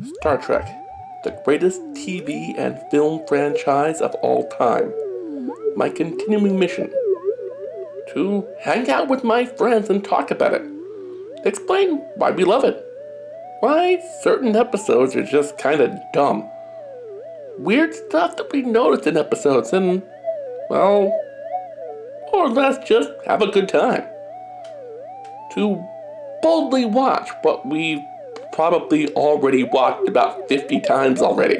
Star Trek, the greatest TV and film franchise of all time. My continuing mission to hang out with my friends and talk about it. Explain why we love it. Why certain episodes are just kinda dumb. Weird stuff that we noticed in episodes and, well, more or less just have a good time. To boldly watch what we've probably already watched about 50 times already.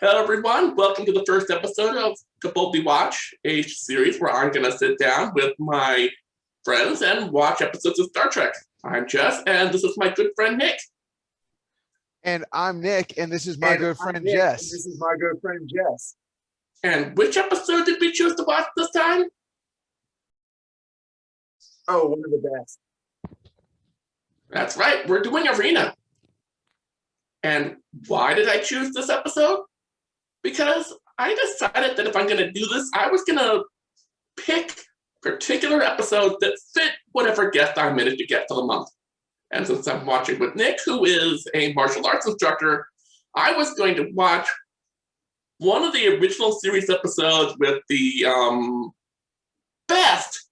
Hello everyone, welcome to the first episode of To Boldly Watch, a series where I'm going to sit down with my friends and watch episodes of Star Trek. I'm Jess, and this is my good friend Nick. And I'm Nick, and this is my good friend Jess. This is my good friend Jess. And which episode did we choose to watch this time? Oh, one of the best. That's right, we're doing Arena. And why did I choose this episode? Because I decided that if I'm going to do this, I was going to pick particular episodes that fit whatever guest I managed to get for the month. And since I'm watching with Nick, who is a martial arts instructor, I was going to watch one of the original series episodes with the best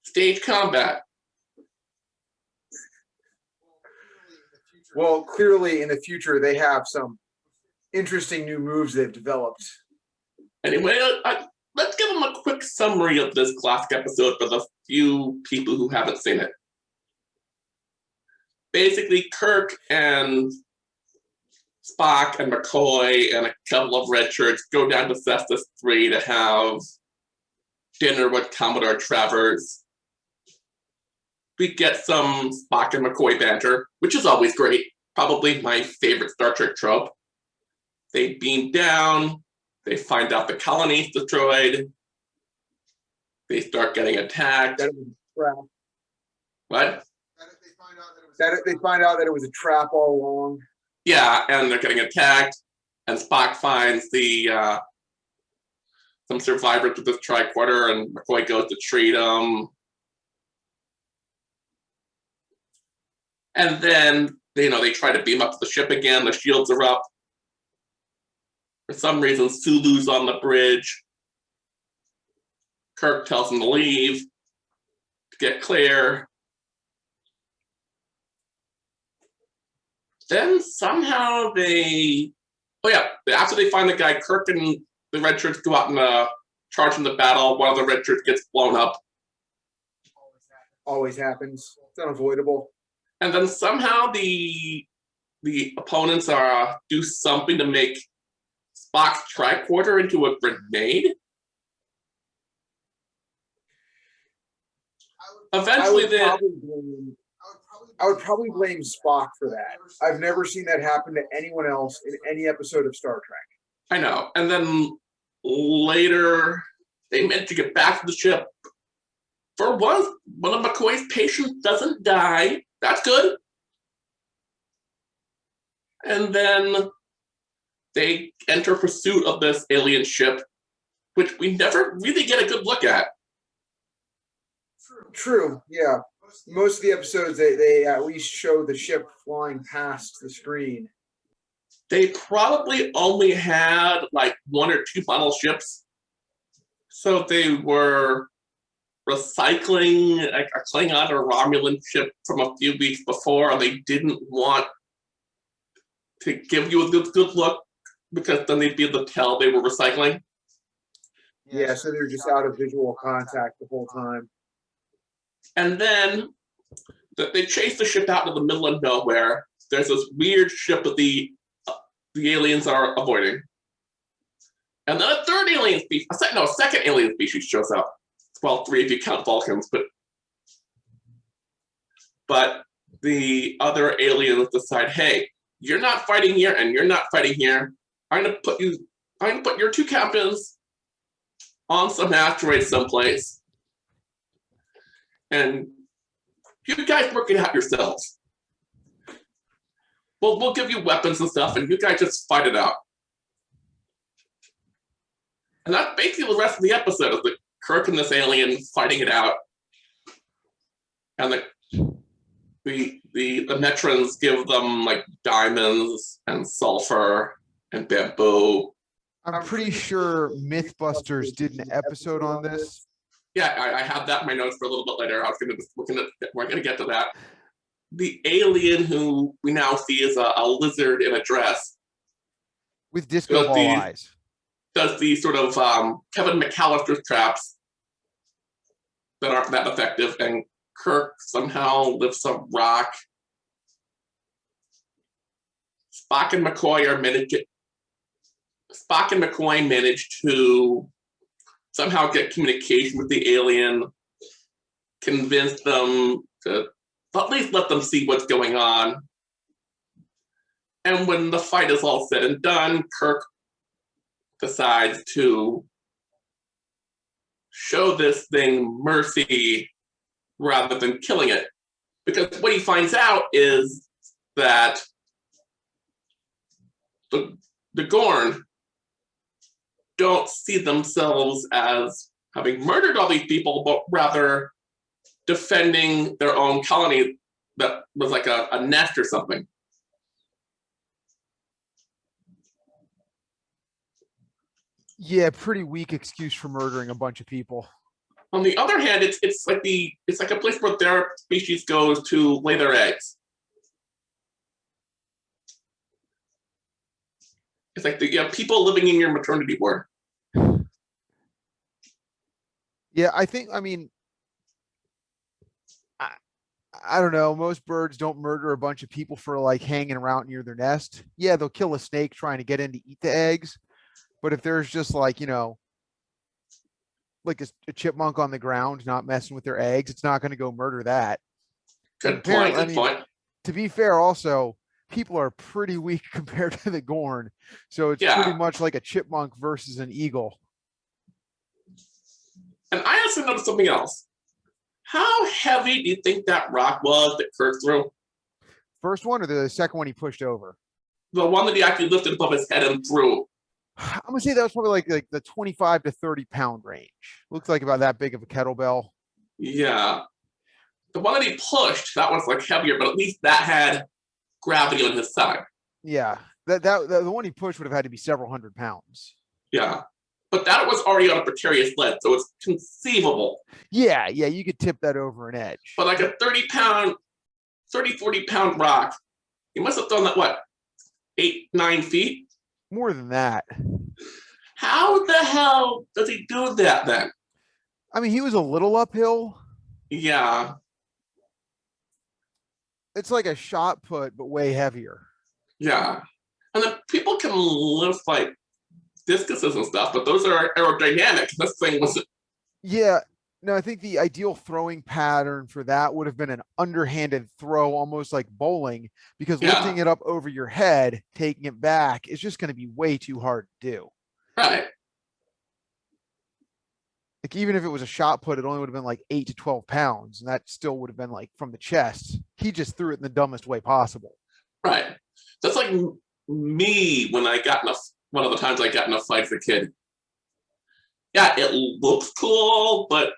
stage combat. Well, clearly in the future, they have some interesting new moves they've developed. Anyway, let's give them a quick summary of this classic episode for the few people who haven't seen it. Basically, Kirk and Spock and McCoy and a couple of red shirts go down to Cestus 3 to have dinner with Commodore Travers. We get some Spock and McCoy banter, which is always great. Probably my favorite Star Trek trope. They beam down, they find out the colony's destroyed, they start getting attacked. That it was a trap. What? They find out that it was a trap all along. Yeah, and they're getting attacked, and Spock finds the some survivors with this tricorder, and McCoy goes to treat them. And then, they try to beam up to the ship again, the shields are up. For some reason, Sulu's on the bridge. Kirk tells him to leave, to get clear. Then somehow after they find the guy, Kirk and the red shirts go out and charge in the battle. One of the red shirts gets blown up. Always happens. It's unavoidable. And then somehow the opponents do something to make Spock's tricorder into a grenade. Eventually, I would probably blame Spock for that. I've never seen that happen to anyone else in any episode of Star Trek. I know. And then later, they manage to get back to the ship. For once, one of McCoy's patients doesn't die. That's good. And then they enter pursuit of this alien ship, which we never really get a good look at. True, yeah. Most of the episodes, they at least show the ship flying past the screen. They probably only had like one or two model ships. So they were recycling a Klingon or Romulan ship from a few weeks before, and they didn't want to give you a good look because then they'd be able to tell they were recycling. Yeah, so they're just out of visual contact the whole time. And then they chase the ship out into the middle of nowhere. There's this weird ship that the aliens are avoiding. And then a second alien species shows up. Well, three if you count Vulcans, but the other aliens decide, hey, you're not fighting here and you're not fighting here. I'm gonna put your two captains on some asteroid someplace. And you guys work it out yourselves. we'll give you weapons and stuff, and you guys just fight it out. And that's basically the rest of the episode is the Kirk and this alien fighting it out. And the Metrons give them like diamonds and sulfur and bamboo. I'm pretty sure Mythbusters did an episode on this. Yeah, I have that in my notes for a little bit later. We're gonna get to that. The alien who we now see is a lizard in a dress with disco ball eyes. Does the sort of Kevin McAllister's traps that aren't that effective, and Kirk somehow lifts a rock. Spock and McCoy manage to somehow get communication with the alien, convince them to at least let them see what's going on. And when the fight is all said and done, Kirk decides to show this thing mercy rather than killing it. Because what he finds out is that the Gorn don't see themselves as having murdered all these people, but rather defending their own colony that was like a nest or something. Yeah, pretty weak excuse for murdering a bunch of people. On the other hand, it's like a place where their species goes to lay their eggs. It's like people living in your maternity ward. Yeah, I mean, I don't know. Most birds don't murder a bunch of people for like hanging around near their nest. Yeah, they'll kill a snake trying to get in to eat the eggs. But if there's just like, like a chipmunk on the ground, not messing with their eggs, it's not going to go murder that. Good point. To be fair, also, people are pretty weak compared to the Gorn. So it's pretty much like a chipmunk versus an eagle. And I also noticed something else. How heavy do you think that rock was that Kirk threw? First one or the second one he pushed over? The one that he actually lifted above his head and threw. I'm gonna say that was probably like the 25 to 30 pound range. Looks like about that big of a kettlebell. Yeah. The one that he pushed, that was like heavier, but at least that had gravity on his side. Yeah. The one he pushed would have had to be several hundred pounds. Yeah. But that was already on a precarious lead, so it's conceivable. Yeah, you could tip that over an edge. But like a 40 pound rock, he must have thrown that, what, 8-9 feet? More than that. How the hell does he do that then? I mean, he was a little uphill. Yeah. It's like a shot put, but way heavier. Yeah. And then people can lift like discuses and stuff, but those are aerodynamic. This thing was. Yeah. No, I think the ideal throwing pattern for that would have been an underhanded throw, almost like bowling, because lifting it up over your head, taking it back is just going to be way too hard to do. Right. Like even if it was a shot put, it only would have been like 8 to 12 pounds, and that still would have been like from the chest. He just threw it in the dumbest way possible. Right. That's like me when one of the times I got in a fight as a kid. Yeah, it looks cool, but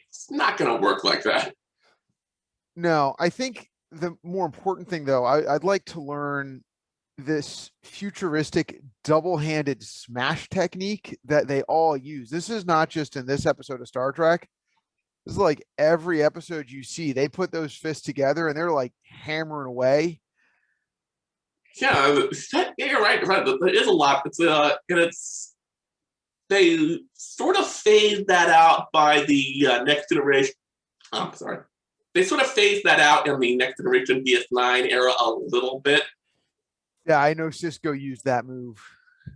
it's not going to work like that. No, I think the more important thing, though, I'd like to learn this futuristic double-handed smash technique that they all use. This is not just in this episode of Star Trek. This is like every episode you see. They put those fists together and they're like hammering away. Yeah, you're right. There is a lot. They sort of phased that out by the next generation. Oh, sorry. They sort of phased that out in the next generation DS9 era a little bit. Yeah, I know Cisco used that move.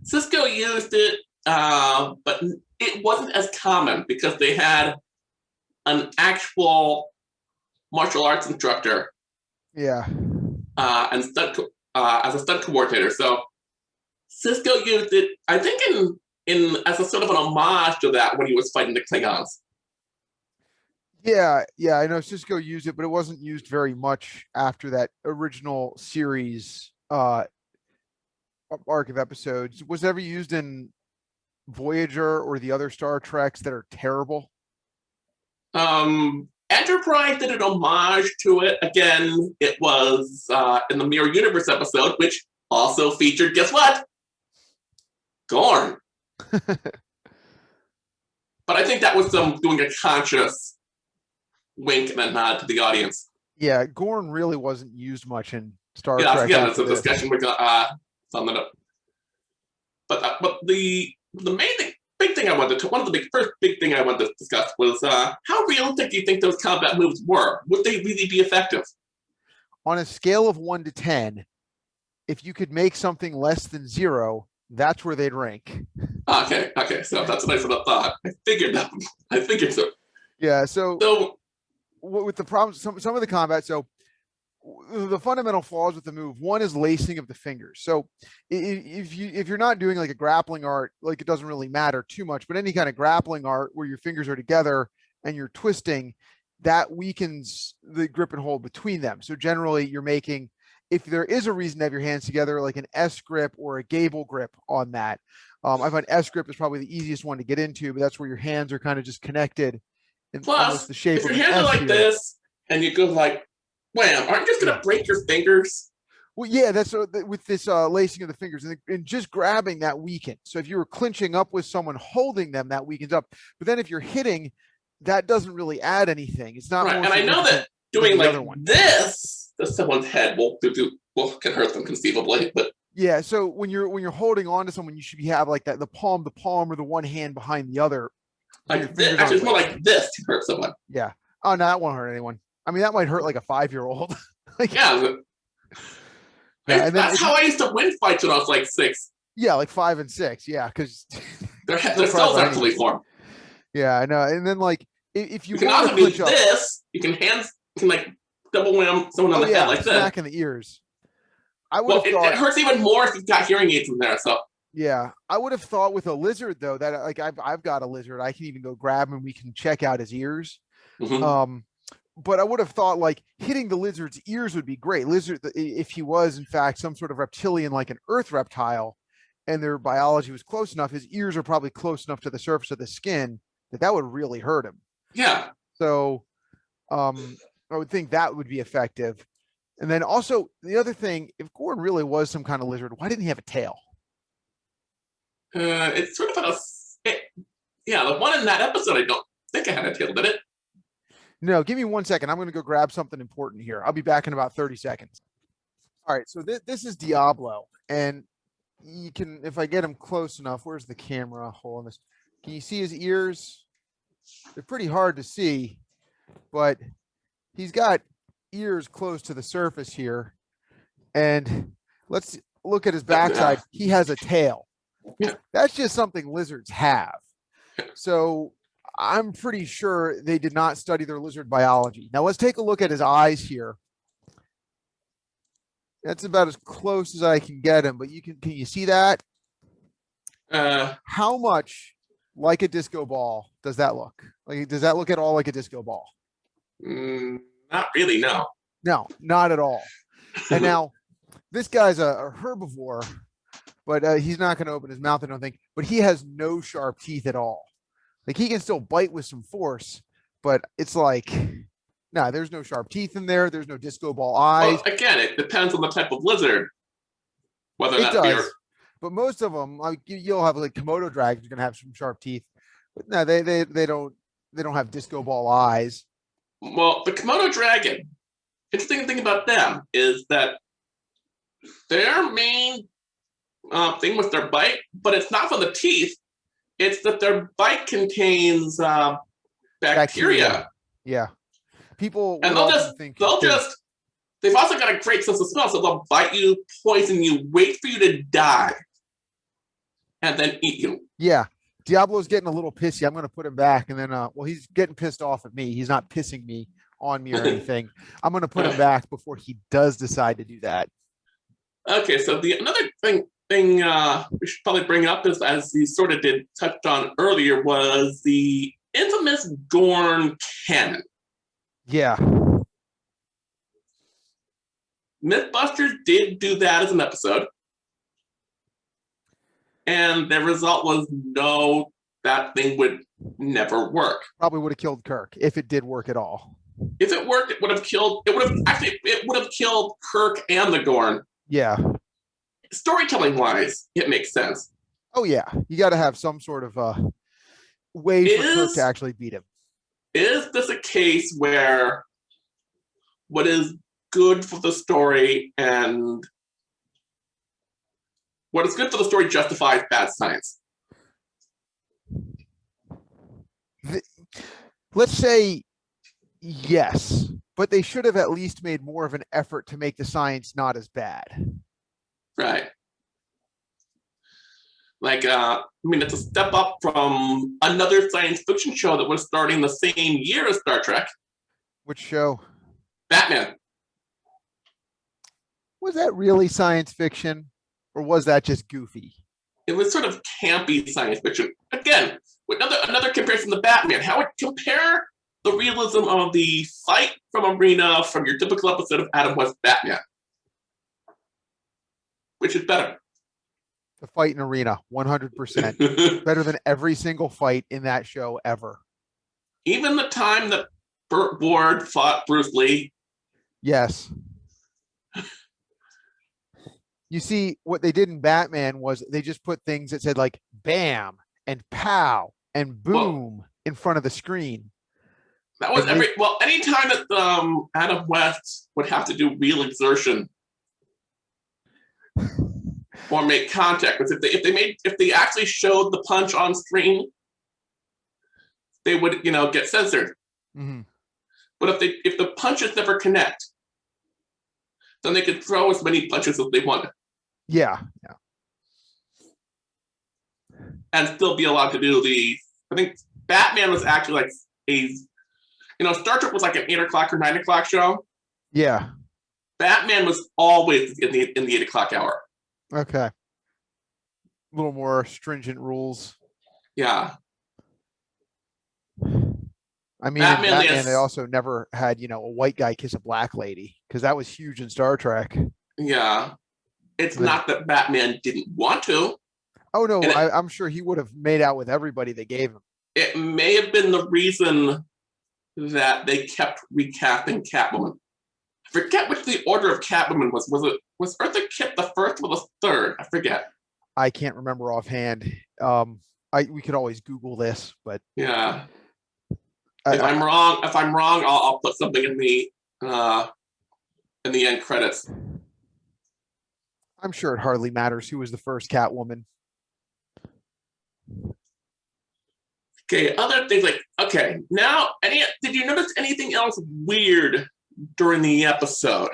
Cisco used it, but it wasn't as common because they had an actual martial arts instructor. Yeah. And as a stunt coordinator. So Cisco used it, I think, in as a sort of an homage to that when he was fighting the Klingons. Yeah, I know Cisco used it, but it wasn't used very much after that original series arc of episodes. Was it ever used in Voyager or the other Star Treks that are terrible? Enterprise did an homage to it. Again, it was in the Mirror Universe episode, which also featured, guess what? Gorn. But I think that was them doing a conscious wink and a nod to the audience. Yeah, Gorn really wasn't used much in Star Yeah, Trek. again, it's after a this. discussion we're gonna sum it up. But the main thing, big thing I wanted to one of the first big thing I wanted to discuss was how realistic do you think those combat moves were? Would they really be effective? On a scale of 1 to 10, if you could make something less than 0, that's where they'd rank. Okay, so that's what I sort of thought. I figured so. Yeah, so So with the problems, some of the combat, so the fundamental flaws with the move, one is lacing of the fingers. So if you're not doing like a grappling art, like it doesn't really matter too much, but any kind of grappling art where your fingers are together and you're twisting, that weakens the grip and hold between them. So generally you're making, if there is a reason to have your hands together, like an S grip or a gable grip on that. I find S grip is probably the easiest one to get into, but that's where your hands are kind of just connected in almost plus, the shape if of your an hands are S like here. this and you go like wham, aren't you just gonna break your fingers? Well, yeah, that's with this lacing of the fingers and just grabbing that weakens. So if you were clinching up with someone holding them, that weakens up. But then if you're hitting, that doesn't really add anything. It's not Right, more and I know significant that doing than the like other one. this to someone's head can hurt them conceivably, but Yeah, so when you're holding on to someone, you should have like that the palm, or the one hand behind the other. So your like this, fingers actually, it's aren't more laced. like this to hurt someone. Yeah. Oh no, that won't hurt anyone. I mean, that might hurt like a 5-year-old. Like, Yeah, yeah, and then that's how I used to win fights when I was like 6. yeah, like 5 and 6. Yeah, because Their skulls aren't fully formed. yeah, I know. And then like if you You can want also to do clinch up, this. You can like double wham someone on the head like this. smack in the ears. I would Well, have thought it hurts even more if you've got hearing aids in there. So yeah, I would have thought with a lizard though that like I've got a lizard, I can even go grab him. We can check out his ears. mhm. But I would have thought like hitting the lizard's ears would be great. Lizard, if he was in fact some sort of reptilian, like an earth reptile, and their biology was close enough, his ears are probably close enough to the surface of the skin that would really hurt him. Yeah. So I would think that would be effective. And then also the other thing, if Gordon really was some kind of lizard, why didn't he have a tail? It's sort of yeah, the one in that episode, I don't think I had a tail, did it? No, give me 1 second. I'm going to go grab something important here. I'll be back in about 30 seconds. All right, so this is Diablo, and you can, if I get him close enough, where's the camera? Hold on this. Can you see his ears? They're pretty hard to see, but he's got ears close to the surface here. And let's look at his backside. He has a tail. That's just something lizards have. So I'm pretty sure they did not study their lizard biology. Now let's take a look at his eyes here. That's about as close as I can get him, but can you see that? How much like a disco ball does that look? Like, does that look at all like a disco ball? Not really, no. No, not at all. And now this guy's a herbivore, but he's not going to open his mouth, I don't think, but he has no sharp teeth at all. Like he can still bite with some force, but it's like, no, there's no sharp teeth in there. There's no disco ball eyes. Well, again, it depends on the type of lizard. Whether it does. But most of them, like you'll have like Komodo dragons, you're gonna have some sharp teeth. But no, they don't have disco ball eyes. Well, the Komodo dragon, interesting thing about them is that their main thing was their bite, but it's not from the teeth. It's that their bite contains bacteria. Yeah. People and they've also got a great sense of smell, so they'll bite you, poison you, wait for you to die, and then eat you. Yeah. Diablo's getting a little pissy. I'm going to put him back, and then well, he's getting pissed off at me. He's not pissing me on me or anything. I'm going to put him back before he does decide to do that. Okay, so another thing we should probably bring up is, as you sort of touched on earlier, was the infamous Gorn cannon. Yeah. Mythbusters did do that as an episode. And the result was no, that thing would never work. Probably would have killed Kirk if it did work at all. If it worked, it would have killed Kirk and the Gorn. Yeah. Storytelling wise, it makes sense. Oh yeah, you got to have some sort of way for Kirk to actually beat him. Is this a case where what is good for the story and what is good for the story justifies bad science? Let's say yes, but they should have at least made more of an effort to make the science not as bad. Right. Like, it's a step up from another science fiction show that was starting the same year as Star Trek. Which show? Batman. Was that really science fiction, or was that just goofy? It was sort of campy science fiction. Again, with another comparison to Batman. How would compare the realism of the fight from arena from your typical episode of Adam West Batman? Which is better? The fight in arena, 100%. Better than every single fight in that show ever. Even the time that Burt Ward fought Bruce Lee. Yes. You see, what they did in Batman was they just put things that said like bam and pow and boom in front of the screen. That was any time that Adam West would have to do real exertion or make contact, because if they actually showed the punch on screen, they would get censored. Mm-hmm. But if the punches never connect, then they could throw as many punches as they wanted. Yeah. And still be allowed to do I think Batman was actually like Star Trek was like an 8 o'clock or 9 o'clock show. Yeah. Batman was always in the 8 o'clock hour. Okay. A little more stringent rules. Yeah. I mean, Batman, they also never had, a white guy kiss a black lady, because that was huge in Star Trek. Yeah. It's not that Batman didn't want to. Oh, no, I'm sure he would have made out with everybody they gave him. It may have been the reason that they kept recasting Catwoman. I forget which the order of Catwoman was. Was Eartha Kitt the first or the third? I forget. I can't remember offhand. We could always Google this, but yeah. If I'm wrong, I'll put something in the end credits. I'm sure it hardly matters who was the first Catwoman. Okay, other things now, did you notice anything else weird during the episode?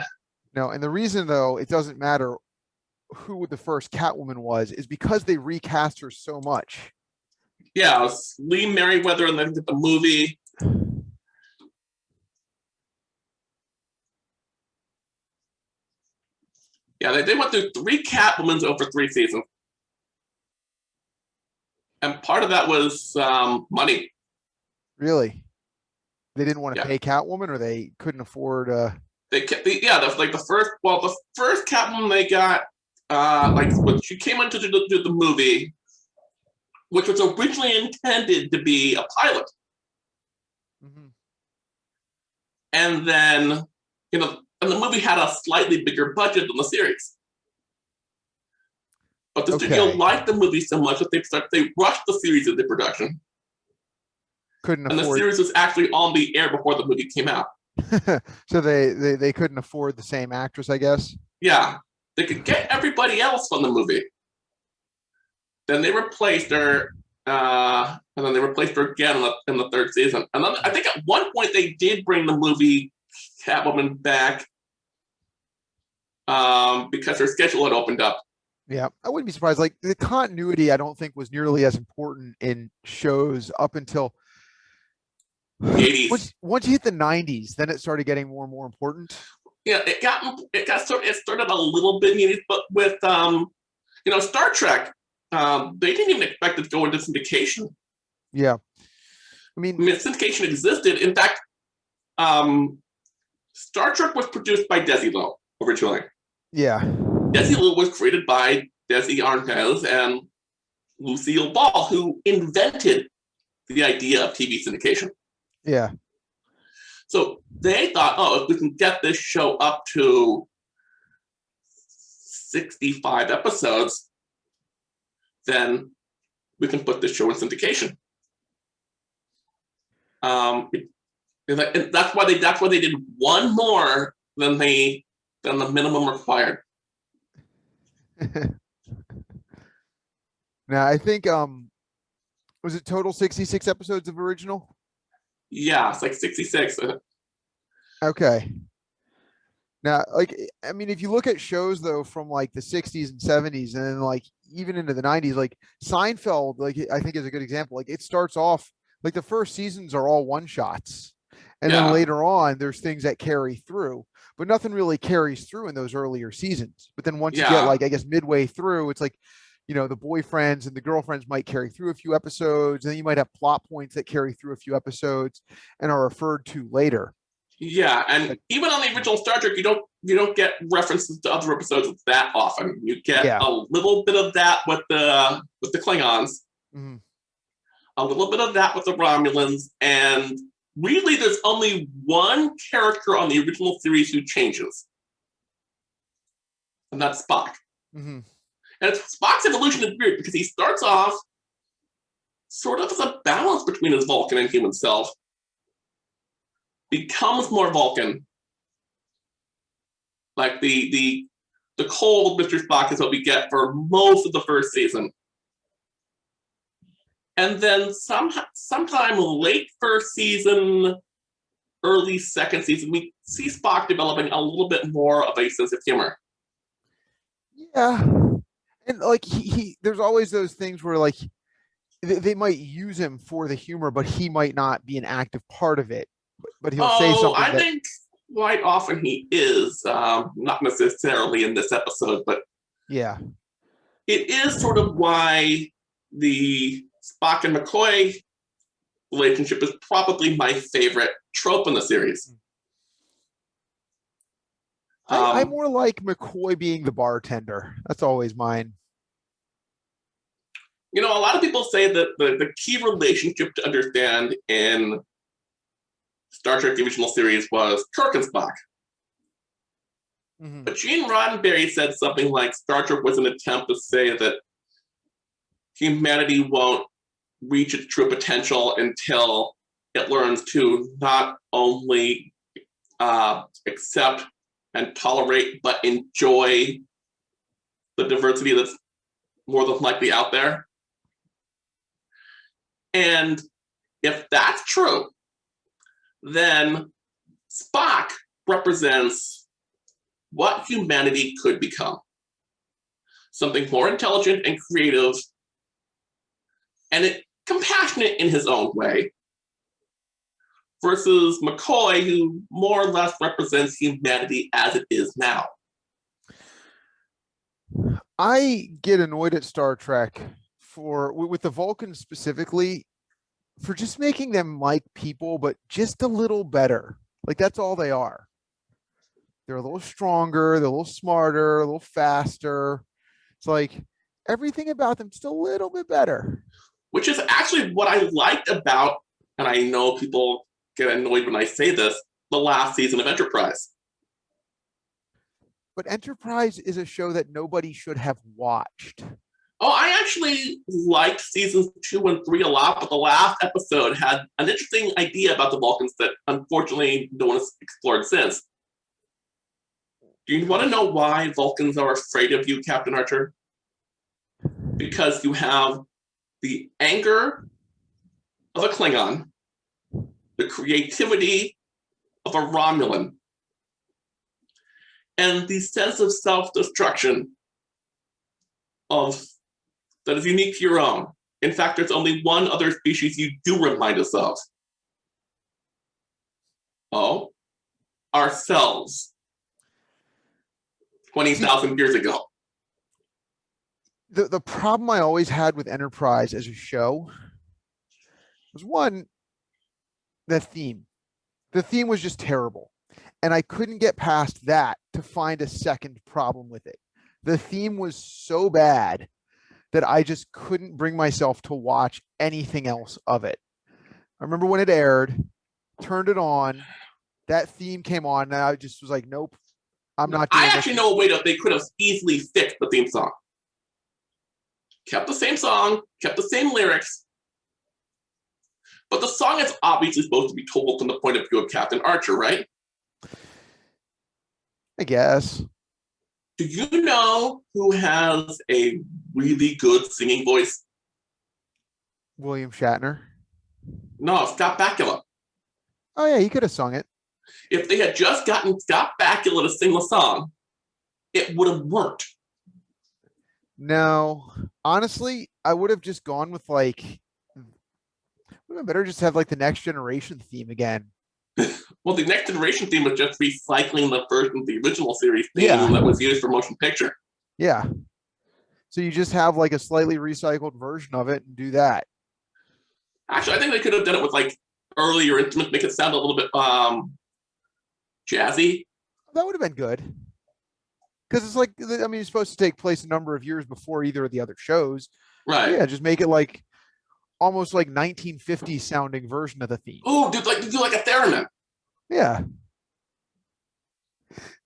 No, and the reason, though, it doesn't matter who the first Catwoman was is because they recast her so much. Yeah, it was Lee Merriweather and then the movie. Yeah, they went through 3 Catwomans over 3 seasons. And part of that was money. Really? They didn't want to pay Catwoman, or they couldn't afford They kept that's like the first Catwoman they got, when she came in to do the movie, which was originally intended to be a pilot. Mm-hmm. And then, and the movie had a slightly bigger budget than the series. But the studio liked the movie so much that they rushed the series into production. And the series was actually on the air before the movie came out. So they couldn't afford the same actress, I guess. Yeah, they could get everybody else from the movie. Then they replaced her, and then they replaced her again in the 3rd season. And then I think at one point they did bring the movie Catwoman back because her schedule had opened up. Yeah, I wouldn't be surprised. Like, the continuity, I don't think was nearly as important in shows up until the 80s. Once you hit the 90s, then it started getting more and more important. Yeah, it started a little bit in the 80s, but with Star Trek, they didn't even expect it to go into syndication. Yeah, I mean syndication existed. In fact, Star Trek was produced by Desilu originally. Yeah. Desilu was created by Desi Arnaz and Lucille Ball, who invented the idea of TV syndication. Yeah. So they thought, oh, if we can get this show up to 65 episodes, then we can put this show in syndication. And that's why they did one more than the minimum required. Now I think was it total 66 episodes of original? Yeah, it's like 66. Okay. Now, like, I mean, if you look at shows though from like the 60s and 70s and then like even into the 90s, like Seinfeld, like I think is a good example. Like it starts off like the first seasons are all one shots. And then Yeah. later on, there's things that carry through, but nothing really carries through in those earlier seasons. But then once you get Yeah. like, I guess midway through, it's like, the boyfriends and the girlfriends might carry through a few episodes, and then you might have plot points that carry through a few episodes and are referred to later. Yeah, and even on the original Star Trek, you don't get references to other episodes that often. You get Yeah. a little bit of that with the Klingons, Mm-hmm. a little bit of that with the Romulans, and really there's only one character on the original series who changes, and that's Spock. Mm-hmm. And Spock's evolution is weird because he starts off sort of as a balance between his Vulcan and human self, becomes more Vulcan. Like the cold Mr. Spock is what we get for most of the first season. And then sometime late first season, early second season, we see Spock developing a little bit more of a sense of humor. Yeah. And like he there's always those things where like they might use him for the humor, but he might not be an active part of it. But he'll say something. I think quite often he is, not necessarily in this episode, but yeah, it is sort of why the Spock and McCoy relationship is probably my favorite trope in the series. I more like McCoy being the bartender. That's always mine. A lot of people say that the key relationship to understand in Star Trek the original series was Kirk and Spock. Mm-hmm. But Gene Roddenberry said something like Star Trek was an attempt to say that humanity won't reach its true potential until it learns to not only accept and tolerate, but enjoy the diversity that's more than likely out there. And if that's true, then Spock represents what humanity could become. Something more intelligent and creative and compassionate in his own way, versus McCoy, who more or less represents humanity as it is now. I get annoyed at Star Trek with the Vulcans specifically for just making them like people, but just a little better. Like that's all they are. They're a little stronger, they're a little smarter, a little faster. It's like everything about them just a little bit better. Which is actually what I liked about, and I know people get annoyed when I say this, the last season of Enterprise. But Enterprise is a show that nobody should have watched. Oh, I actually liked seasons 2 and 3 a lot, but the last episode had an interesting idea about the Vulcans that unfortunately no one has explored since. Do you want to know why Vulcans are afraid of you, Captain Archer? Because you have the anger of a Klingon, the creativity of a Romulan, and the sense of self-destruction that is unique to your own. In fact, there's only one other species you do remind us of. Oh, ourselves. 20,000 years ago. The problem I always had with Enterprise as a show was one, the theme. The theme was just terrible. And I couldn't get past that to find a second problem with it. The theme was so bad that I just couldn't bring myself to watch anything else of it. I remember when it aired, turned it on, that theme came on, and I just was like, nope, I'm not I doing actually this. know a way that they could have easily fixed the theme song. Kept the same song, kept the same lyrics, but the song is obviously supposed to be told from the point of view of Captain Archer, right? I guess. Do you know who has a really good singing voice? William Shatner. No, Scott Bakula. Oh yeah, he could have sung it. If they had just gotten Scott Bakula to sing the song, it would have worked. No, honestly, I would have just gone with like, would have better just have like the Next Generation theme again. Well, the Next Generation theme was just recycling the version of the original series theme Yeah. that was used for motion picture. Yeah. So you just have like a slightly recycled version of it and do that. Actually, I think they could have done it with like earlier instruments, make it sound a little bit jazzy. That would have been good. Because it's like, I mean, it's supposed to take place a number of years before either of the other shows. Right. Yeah, just make it like almost like 1950s sounding version of the theme. Oh, do like a theremin. Yeah.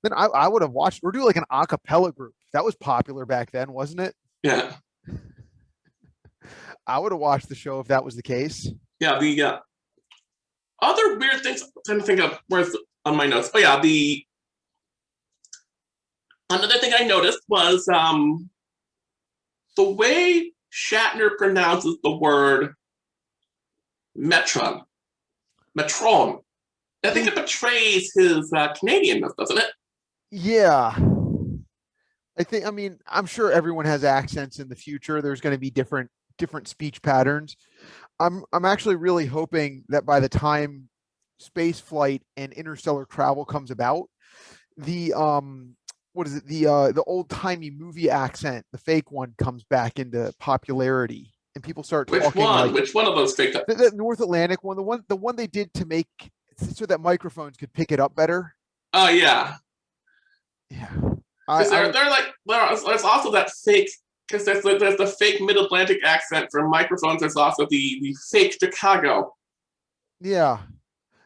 Then I would have watched, or do like an a cappella group. That was popular back then, wasn't it? Yeah. I would have watched the show if that was the case. Yeah, the other weird things I'm trying to think of where's on my notes. Oh yeah, another thing I noticed was the way Shatner pronounces the word metron. Metron. I think it betrays his Canadianness, doesn't it? Yeah. I mean, I'm sure everyone has accents in the future. There's going to be different speech patterns. I'm actually really hoping that by the time space flight and interstellar travel comes about, the what is it? The old-timey movie accent, the fake one, comes back into popularity and people start Which talking one? like Which one of those fake? the North Atlantic one, the one they did to make so that microphones could pick it up better. Oh yeah. Yeah. Because they're like there's also that fake, because there's the fake Mid-Atlantic accent for microphones. There's also the fake Chicago. Yeah.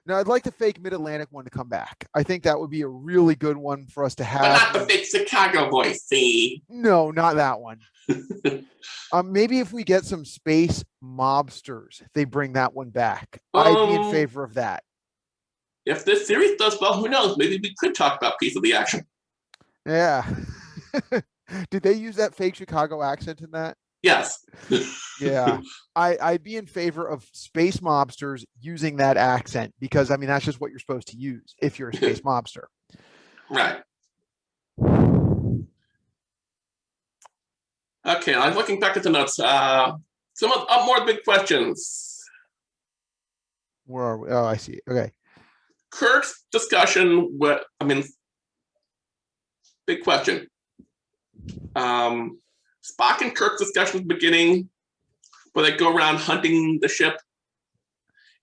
Now I'd like the fake Mid-Atlantic one to come back. I think that would be a really good one for us to have. But not the fake Chicago voice, see? No, not that one. Maybe if we get some space mobsters, they bring that one back. I'd be in favor of that. If this series does well, who knows? Maybe we could talk about Piece of the Action. Yeah. Did they use that fake Chicago accent in that? Yes. Yeah. I'd be in favor of space mobsters using that accent because, I mean, that's just what you're supposed to use if you're a space mobster. Right. Okay, I'm looking back at the notes. Some more big questions. Where are we? Oh, I see. Okay. Kirk's discussion with, big question. Spock and Kirk's discussion at the beginning, where they go around hunting the ship.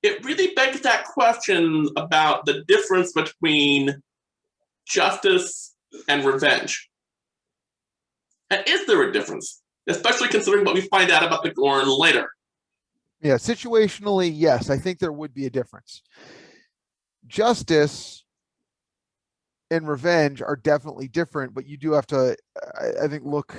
It really begs that question about the difference between justice and revenge. And is there a difference? Especially considering what we find out about the Gorn later. Yeah, situationally, yes, I think there would be a difference. Justice and revenge are definitely different, but you do have to, I think, look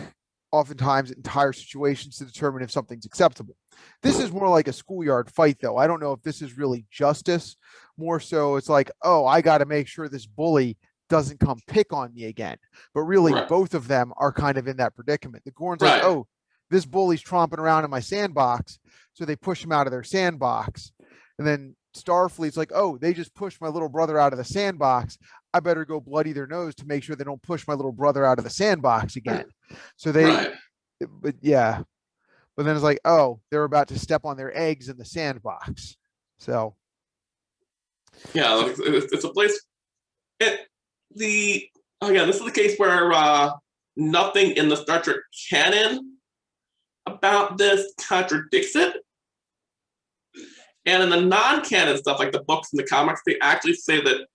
oftentimes at entire situations to determine if something's acceptable. This is more like a schoolyard fight, though. I don't know if this is really justice. More so, it's like, oh, I got to make sure this bully doesn't come pick on me again. But really, Right. Both of them are kind of in that predicament. The Gorn's Right. like, oh, this bully's tromping around in my sandbox. So they push him out of their sandbox. And then Starfleet's like, oh, they just pushed my little brother out of the sandbox. I better go bloody their nose to make sure they don't push my little brother out of the sandbox again. So they, Right. but yeah. But then it's like, oh, they're about to step on their eggs in the sandbox. So Yeah, it's a place. This is the case where nothing in the Star Trek canon about this contradicts it. And in the non-canon stuff, like the books and the comics, they actually say that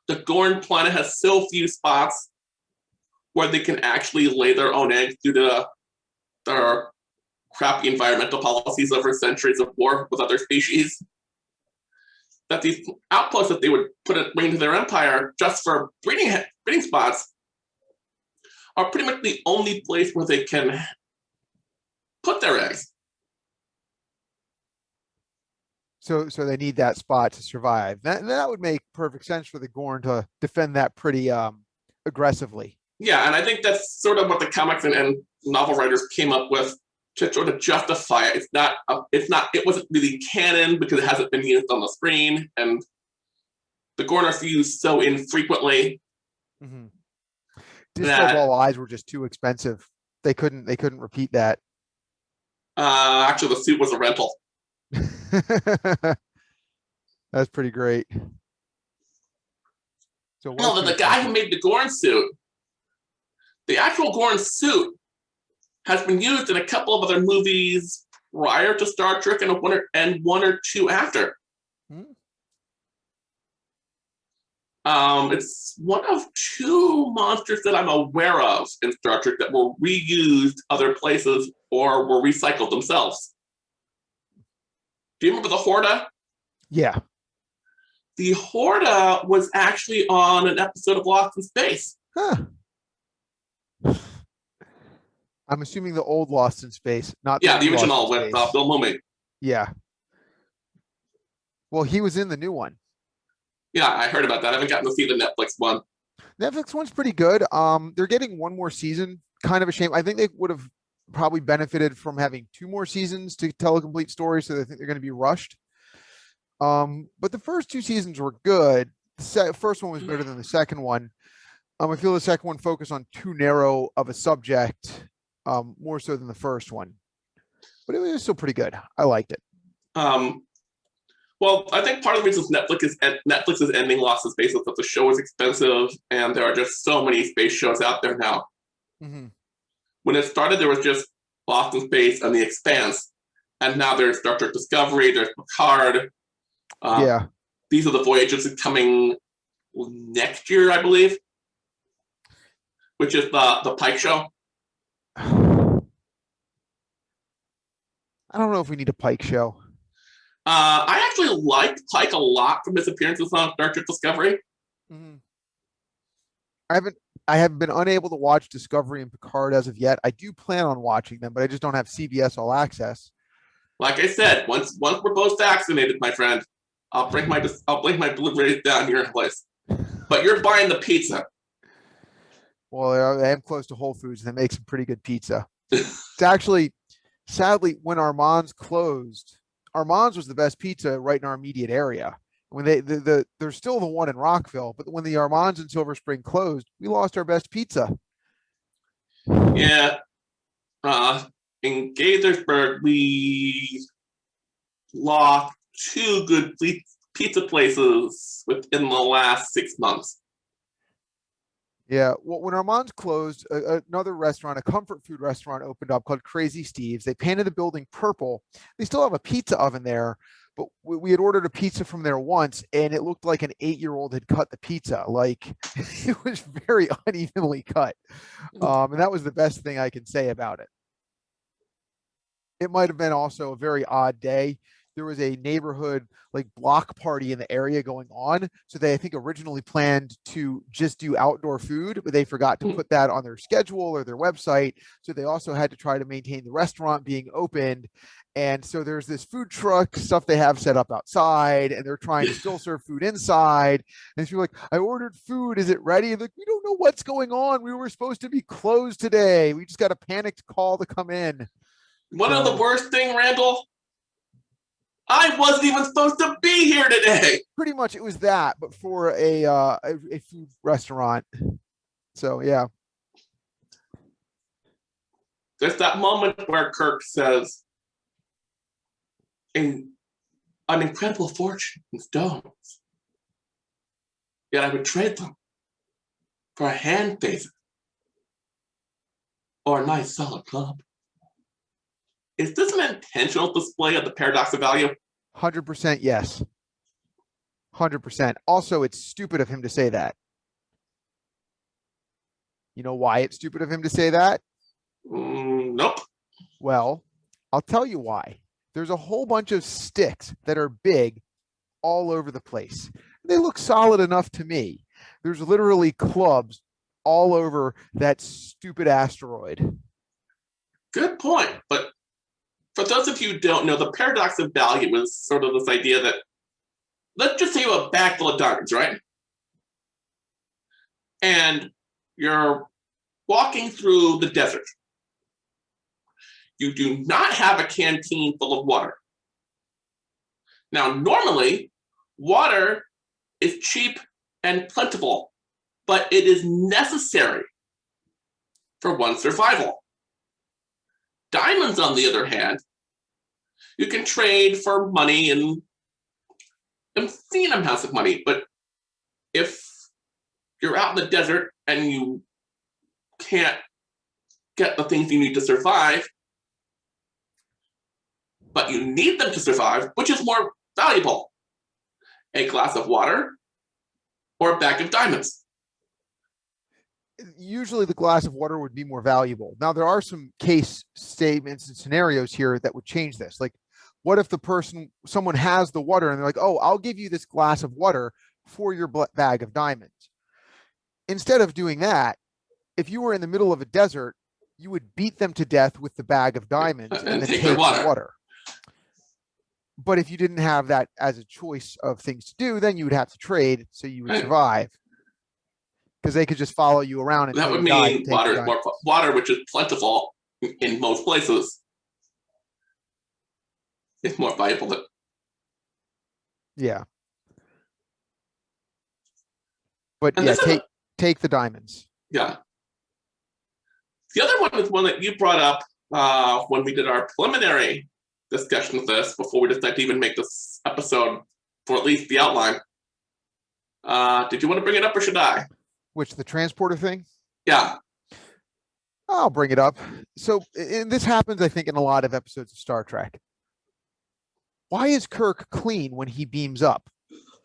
the Gorn planet has so few spots where they can actually lay their own eggs due to their crappy environmental policies over centuries of war with other species, that these outposts that they would bring into their empire just for breeding spots are pretty much the only place where they can put their eggs. So they need that spot to survive. That would make perfect sense for the Gorn to defend that pretty aggressively. Yeah, and I think that's sort of what the comics and novel writers came up with to sort of justify it. It wasn't really canon because it hasn't been used on the screen, and the Gorn are used so infrequently. Mm-hmm. Disco ball eyes were just too expensive. They couldn't repeat that. Actually, the suit was a rental. That's pretty great. So no, the guy who made the Gorn suit, the actual Gorn suit, has been used in a couple of other movies prior to Star Trek and one or two after. It's one of two monsters that I'm aware of in Star Trek that were reused other places or were recycled themselves. Do you remember the Horda? Yeah. The Horda was actually on an episode of Lost in Space. Huh. I'm assuming the old Lost in Space, not the original with Bill Mumy. Yeah. Well, he was in the new one. Yeah, I heard about that. I haven't gotten to see the Netflix one. Netflix one's pretty good. They're getting one more season. Kind of a shame. I think they would have probably benefited from having 2 more seasons to tell a complete story, so they think they're going to be rushed. But the first 2 seasons were good. The first one was better than the second one. I feel the second one focused on too narrow of a subject, more so than the first one. But it was still pretty good. I liked it. Well, I think part of the reason Netflix is ending Lost in Space is that the show is expensive, and there are just so many space shows out there now. Mm-hmm. When it started, there was just Lost in Space and The Expanse, and now there's Star Trek Discovery, there's Picard. Yeah. These are the Voyages coming next year, I believe, which is the Pike show. I don't know if we need a Pike show. I actually liked Pike a lot from his appearances on Star Trek Discovery. Mm-hmm. I have been unable to watch Discovery and Picard as of yet. I do plan on watching them, but I just don't have CBS All Access. Like I said, once we're both vaccinated, my friend, I'll bring my Blu-rays down to your place. But you're buying the pizza. Well, I am close to Whole Foods, and they make some pretty good pizza. It's actually, sadly, when Armand's closed, Armand's was the best pizza right in our immediate area. When there's still the one in Rockville, but when the Armand's in Silver Spring closed, we lost our best pizza. Yeah. In Gaithersburg, we lost 2 good pizza places within the last 6 months. Yeah, well, when Armand's closed, another restaurant, a comfort food restaurant, opened up called Crazy Steve's. They painted the building purple. They still have a pizza oven there, but we had ordered a pizza from there once, and it looked like an 8-year-old had cut the pizza. Like, it was very unevenly cut. And that was the best thing I can say about it. It might have been also a very odd day. There was a neighborhood like block party in the area going on. So they, I think, originally planned to just do outdoor food, but they forgot to put that on their schedule or their website. So they also had to try to maintain the restaurant being opened. And so there's this food truck stuff they have set up outside, and they're trying to still serve food inside. And she's like, I ordered food. Is it ready? And like, we don't know what's going on. We were supposed to be closed today. We just got a panicked call to come in. One of the worst thing, Randall, I wasn't even supposed to be here today. Pretty much it was that, but for a food restaurant. So, yeah. There's that moment where Kirk says, an incredible fortune in stones, yet I would trade them for a hand phaser or a nice solid club. Is this an intentional display of the paradox of value? 100% yes. 100%. Also, it's stupid of him to say that. You know why it's stupid of him to say that? Nope. Well, I'll tell you why. There's a whole bunch of sticks that are big all over the place. They look solid enough to me. There's literally clubs all over that stupid asteroid. Good point. But for those of you who don't know, the paradox of value is sort of this idea that, let's just say you have a bag full of diamonds, right? And you're walking through the desert. You do not have a canteen full of water. Now, normally, water is cheap and plentiful, but it is necessary for one's survival. Diamonds, on the other hand, you can trade for money and obscene amounts of money, but if you're out in the desert and you can't get the things you need to survive, but you need them to survive, which is more valuable? A glass of water or a bag of diamonds? Usually the glass of water would be more valuable. Now, there are some case statements and scenarios here that would change this. Like, what if someone has the water and they're like, oh, I'll give you this glass of water for your bag of diamonds. Instead of doing that, if you were in the middle of a desert, you would beat them to death with the bag of diamonds and then take the water. But if you didn't have that as a choice of things to do, then you would have to trade so you would survive. Because they could just follow you around. That would mean water, which is plentiful in most places, is more valuable than. Yeah. But yeah, take the diamonds. Yeah. The other one is one that you brought up when we did our preliminary discussion of this before we decided to even make this episode for at least the outline. Did you want to bring it up or should I? Which, the transporter thing? Yeah. I'll bring it up. So, and this happens, I think, in a lot of episodes of Star Trek. Why is Kirk clean when he beams up?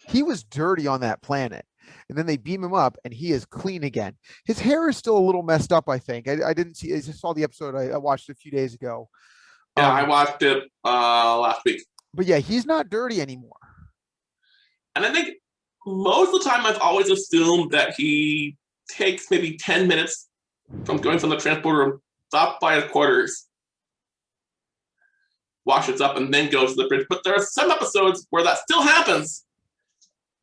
He was dirty on that planet. And then they beam him up and he is clean again. His hair is still a little messed up, I think. I just saw the episode. I watched it a few days ago. Yeah, I watched it last week. But yeah, he's not dirty anymore. And I think most of the time I've always assumed that he takes maybe 10 minutes from going from the transporter room, stops by his quarters, washes up, and then goes to the bridge. But there are some episodes where that still happens,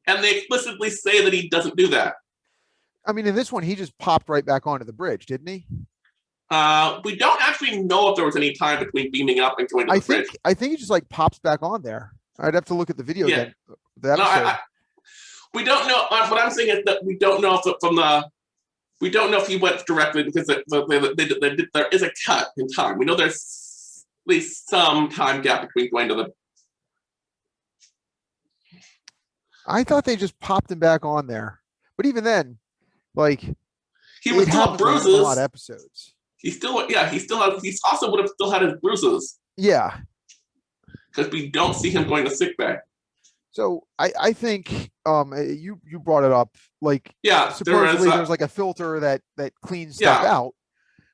and they explicitly say that he doesn't do that. I mean, in this one, he just popped right back onto the bridge, didn't he? We don't actually know if there was any time between beaming up and going to the bridge. I think he just like pops back on there. I'd have to look at the video again. The episode. We don't know. What I'm saying is that we don't know if we don't know if he went directly because there is a cut in time. We know there's at least some time gap between going to the. I thought they just popped him back on there, but even then, like, he would still have bruises. A lot of episodes. He also would have still had his bruises. Yeah, because we don't see him going to sickbay. So I think you brought it up, like, yeah, supposedly there's like a filter that cleans stuff out,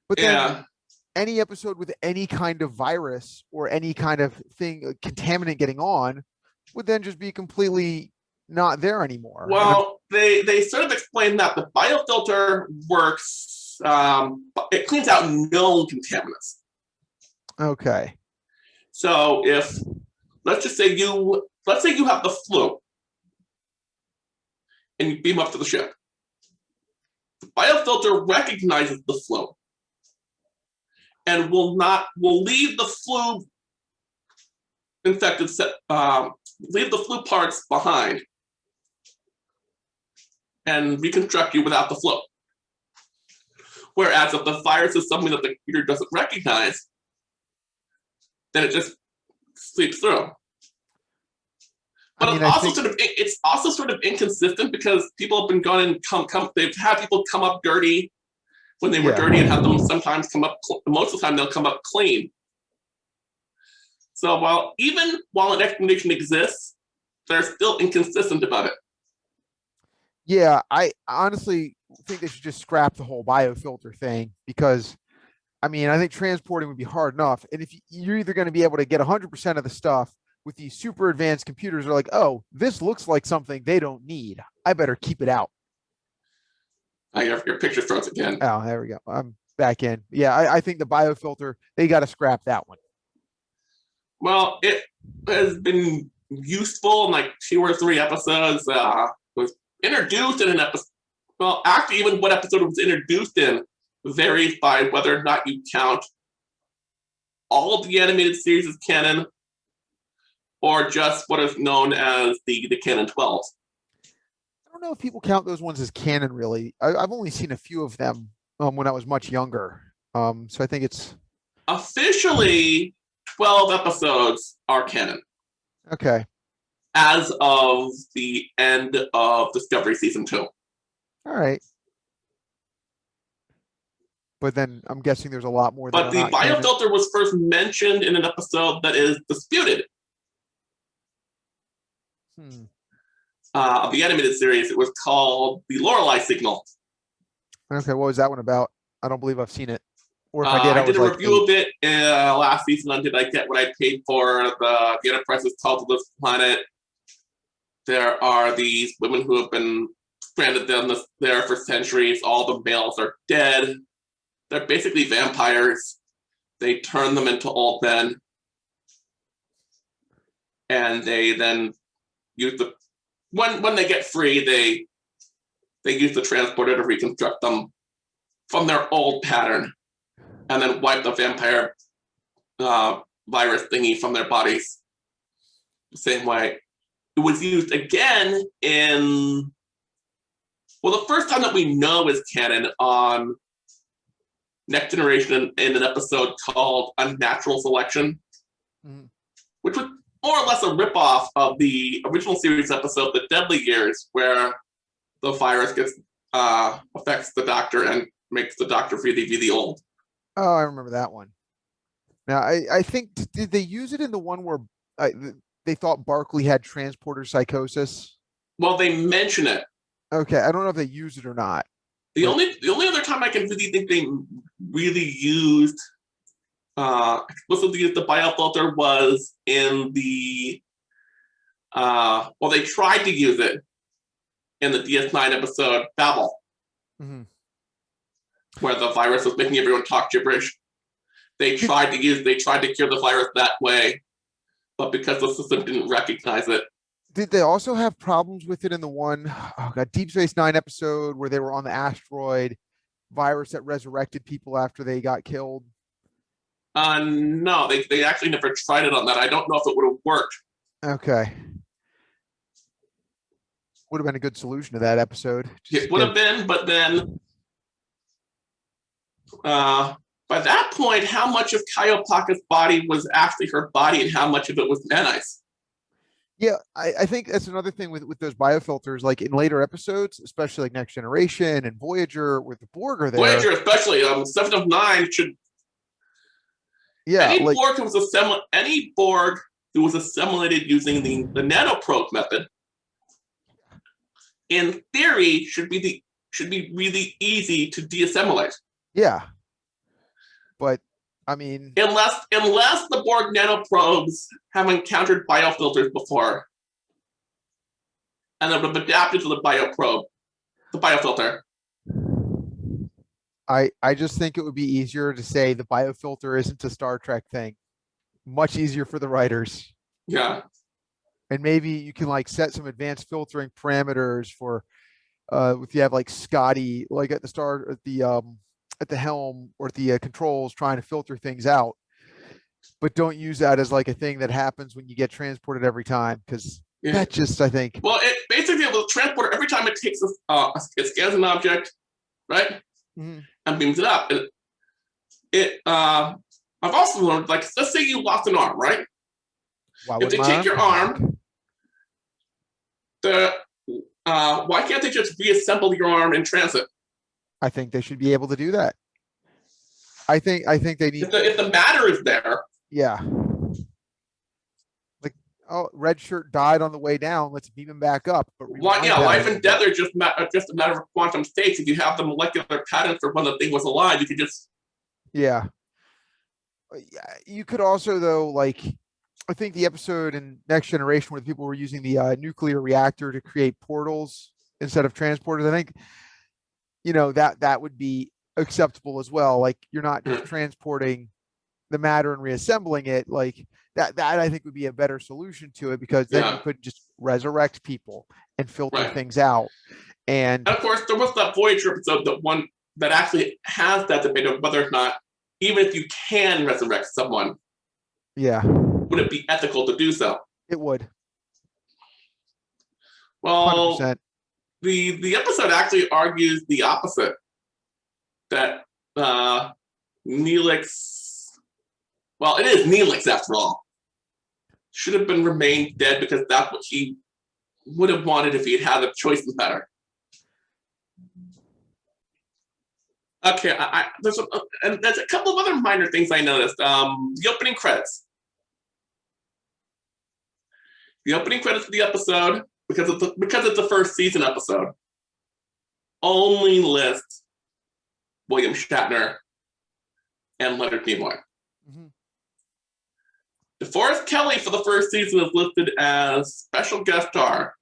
but then any episode with any kind of virus or any kind of thing, contaminant getting on, would then just be completely not there anymore. Well, they sort of explain that the biofilter works, it cleans out known contaminants. Okay. So if let's say you have the flu and you beam up to the ship. The biofilter recognizes the flu and will leave the flu infected leave the flu parts behind and reconstruct you without the flu. Whereas if the virus is something that the computer doesn't recognize, then it just sleeps through. But it's also sort of inconsistent because people have been gone and they've had people come up dirty when they were dirty and have them sometimes come up. Most of the time they'll come up clean. So even while an explanation exists, they're still inconsistent about it. Yeah, I honestly think they should just scrap the whole biofilter thing because, I mean, I think transporting would be hard enough. And if you're either going to be able to get 100% of the stuff with these super advanced computers, are like, oh, this looks like something they don't need. I better keep it out. Your picture froze again. Oh, there we go. I'm back in. Yeah, I think the biofilter, they got to scrap that one. Well, it has been useful in like 2 or 3 episodes. Was introduced in an episode. Well, actually, even what episode it was introduced in varies by whether or not you count all of the animated series as canon or just what is known as the canon 12. I don't know if people count those ones as canon, really. I've only seen a few of them when I was much younger. So I think it's officially 12 episodes are canon. Okay. As of the end of Discovery Season 2. All right. But then I'm guessing there's a lot more. But the biofilter was first mentioned in an episode that is disputed. Of the animated series, it was called the Lorelei Signal. Okay, what was that one about? I don't believe I've seen it. Or if I did a like review of it last season on Did I Get What I Paid For? The Enterprise is called to this planet. There are these women who have been stranded there for centuries. All the males are dead. They're basically vampires. They turn them into old men. And they then use when they get free, they use the transporter to reconstruct them from their old pattern and then wipe the vampire virus thingy from their bodies the same way. It was used again the first time that we know is canon on Next Generation in an episode called Unnatural Selection, which was more or less a ripoff of the original series episode, The Deadly Years, where the virus affects the Doctor and makes the Doctor really old. Oh, I remember that one. Now, I think, did they use it in the one where they thought Barclay had transporter psychosis? Well, they mention it. Okay, I don't know if they use it or not. The only other time I can really think they really used explicitly used the biofilter was in the they tried to use it in the DS9 episode Babel, where the virus was making everyone talk gibberish. They tried to cure the virus that way, but because the system didn't recognize it. Did they also have problems with it in the one, Deep Space Nine episode where they were on the asteroid virus that resurrected people after they got killed? No, they actually never tried it on that. I don't know if it would have worked. Okay. Would have been a good solution to that episode. It would have been, but then by that point, how much of Kaiopaka's body was actually her body and how much of it was Nani's? Yeah, I think that's another thing with those biofilters, like in later episodes, especially like Next Generation and Voyager, where the Borg are there. Voyager, especially, 7 of 9 should. Yeah, any Borg who was assimilated using the nanoprobe method, in theory, should be really easy to deassimilate. Yeah, but I mean, unless the Borg nanoprobes have encountered biofilters before, and have adapted to the biofilter. I just think it would be easier to say the biofilter isn't a Star Trek thing. Much easier for the writers. Yeah. And maybe you can like set some advanced filtering parameters for if you have like Scotty like at the helm or at the controls trying to filter things out, but don't use that as like a thing that happens when you get transported every time, because that just, I think. Well, it basically will transport every time it takes it scans an object, right, and beams it up. I've also learned, like, let's say you lost an arm, right? If they take your arm, why can't they just reassemble your arm in transit? I think they should be able to do that. I think they need. If the matter is there. Yeah. oh, red shirt died on the way down. Let's beam him back up. But rewind that a life little and death bit. are just a matter of quantum states. If you have the molecular pattern for when the thing was alive, you could just Yeah. Yeah, you could also though, like, I think the episode in Next Generation where the people were using the nuclear reactor to create portals instead of transporters. I think that would be acceptable as well. Like you're not just transporting the matter and reassembling it. Like that I think would be a better solution to it because then you yeah, could just resurrect people and filter right. things out. And And of course, there was that Voyager episode, that one that actually has that debate of whether or not, even if you can resurrect someone, yeah, would it be ethical to do so? it would Well, 100%. the episode actually argues the opposite. That Neelix, well, it is Neelix after all, should have been remained dead because that's what he would have wanted if he had a choice in the matter. Okay, there's a couple of other minor things I noticed. The opening credits. The opening credits of the episode, because it's a first season episode, only list William Shatner and Leonard Nimoy. Mm-hmm. DeForest Kelley for the first season is listed as special guest star,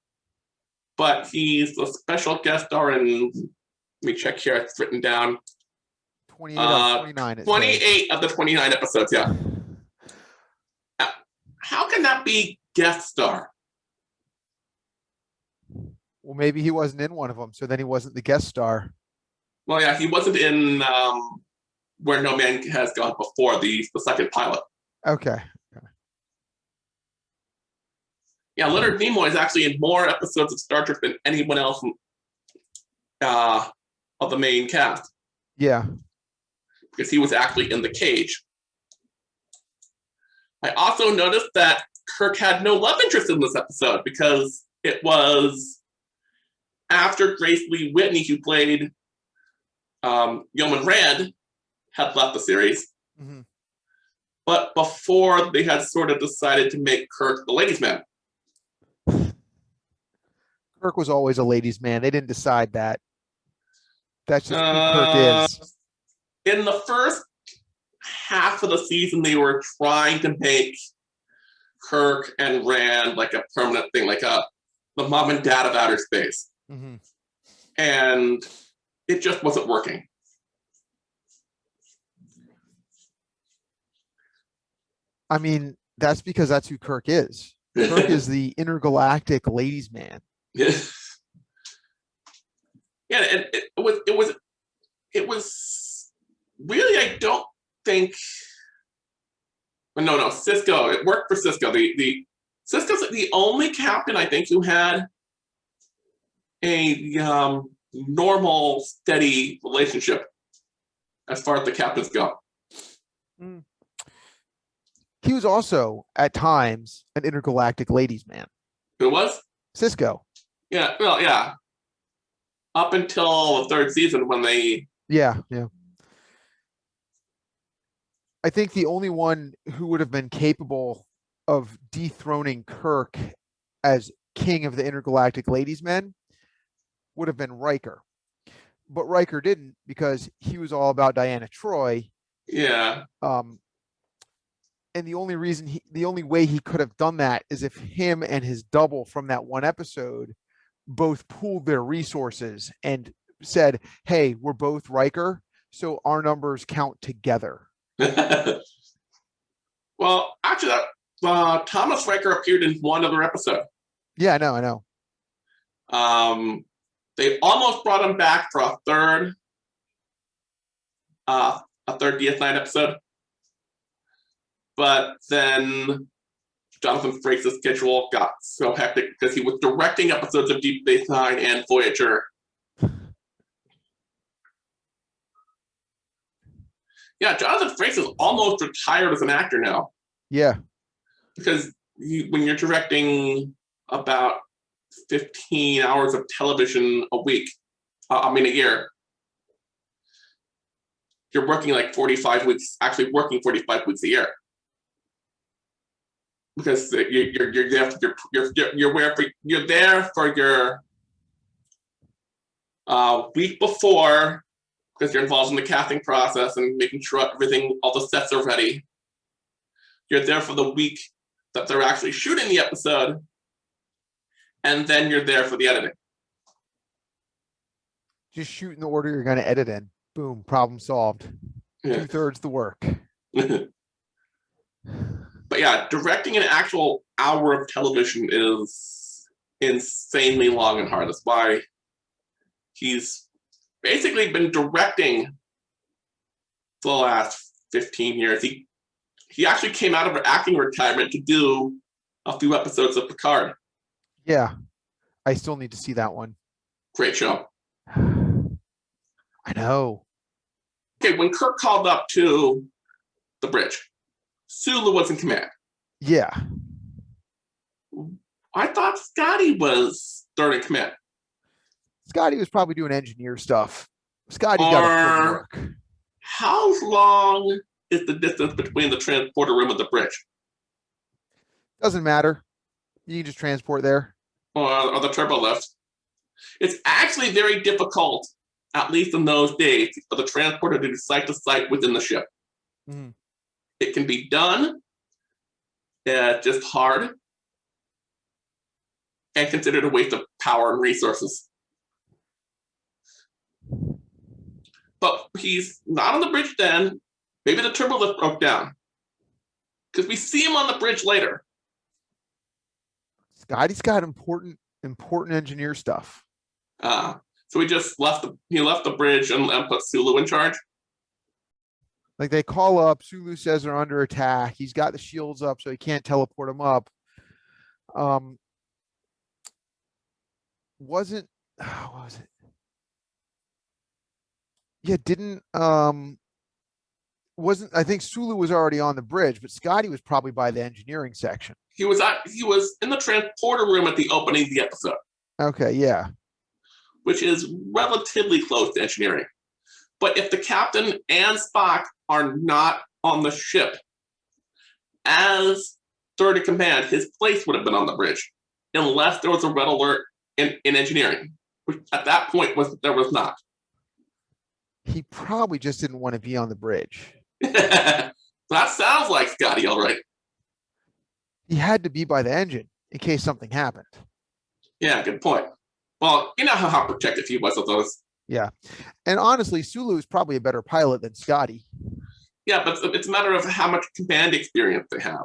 but he's a special guest star in, let me check here, it's written down. 28 out of 29. 28 of the 29 episodes, yeah. How can that be guest star? Well, maybe he wasn't in one of them, so then he wasn't the guest star. Well, yeah, he wasn't in Where No Man Has Gone Before, the second pilot. Okay. Yeah, Leonard Nimoy is actually in more episodes of Star Trek than anyone else of the main cast. Yeah. Because he was actually in the cage. I also noticed that Kirk had no love interest in this episode because it was after Grace Lee Whitney, who played Yeoman Rand, had left the series. Mm-hmm. But before they had sort of decided to make Kirk the ladies' man. Kirk was always a ladies' man. They didn't decide that. That's just who Kirk is. In the first half of the season, they were trying to make Kirk and Rand like a permanent thing, like the mom and dad of outer space. Mm-hmm. And it just wasn't working. I mean, that's because that's who Kirk is. Kirk is the intergalactic ladies' man. Yeah, and it was really, I don't think. No, Cisco. It worked for Cisco. The Cisco's the only captain I think who had a normal, steady relationship as far as the captains go. Mm. He was also at times an intergalactic ladies' man. Who was? Cisco. Yeah, well, yeah. Up until the third season when they. Yeah. I think the only one who would have been capable of dethroning Kirk as king of the intergalactic ladies' men would have been Riker. But Riker didn't because he was all about Diana Troy. Yeah. And the only way he could have done that is if him and his double from that one episode both pooled their resources and said, hey, we're both Riker, so our numbers count together. Well, actually, Thomas Riker appeared in one other episode. Yeah, I know. They almost brought him back for a third DS9 episode. But then Jonathan Frakes' schedule got so hectic because he was directing episodes of Deep Space Nine and Voyager. Yeah, Jonathan Frakes is almost retired as an actor now. Yeah. Because when you're directing about 15 hours of television a week, a year, you're working like 45 weeks, actually working 45 weeks a year. because you're there for you're there for your week before, because you're involved in the casting process and making sure everything, all the sets are ready. You're there for the week that they're actually shooting the episode, and then you're there for the editing. Just shoot in the order you're going to edit in. Boom, problem solved. Yeah. 2/3 the work. But yeah, directing an actual hour of television is insanely long and hard. That's why he's basically been directing for the last 15 years. He actually came out of an acting retirement to do a few episodes of Picard. Yeah, I still need to see that one. Great show. I know. Okay, when Kirk called up to the bridge, Sulu was in command. Yeah. I thought Scotty was third in command. Scotty was probably doing engineer stuff. Scotty's got to work. How long is the distance between the transporter room and the bridge? Doesn't matter. You can just transport there. Or the turbo lift. It's actually very difficult, at least in those days, for the transporter to do site to site within the ship. Mm-hmm. It can be done. It's just hard and considered a waste of power and resources. But he's not on the bridge then. Maybe the turbo lift broke down. Because we see him on the bridge later. Scotty's got important engineer stuff. So he just left the bridge and put Sulu in charge. Like they call up, Sulu says they're under attack. He's got the shields up, so he can't teleport them up. What was it? Yeah, I think Sulu was already on the bridge, but Scotty was probably by the engineering section. He was in the transporter room at the opening of the episode. Okay, yeah. Which is relatively close to engineering. But if the captain and Spock are not on the ship as third in command, his place would have been on the bridge, unless there was a red alert in engineering, which at that point there was not. He probably just didn't want to be on the bridge. That sounds like Scotty, all right. He had to be by the engine in case something happened. Yeah, good point. Well, you know how protective he was of those. Yeah. And honestly, Sulu is probably a better pilot than Scotty. Yeah, but it's a matter of how much command experience they have.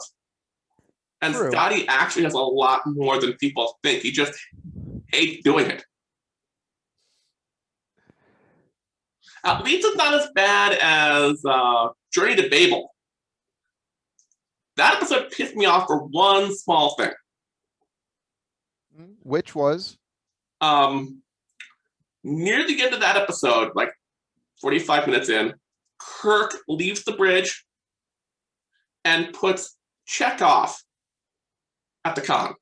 And True. Scotty actually has a lot more than people think. He just hates doing it. At least it's not as bad as Journey to Babel. That episode pissed me off for one small thing. Which was? Near the end of that episode, like 45 minutes in, Kirk leaves the bridge and puts Chekhov at the con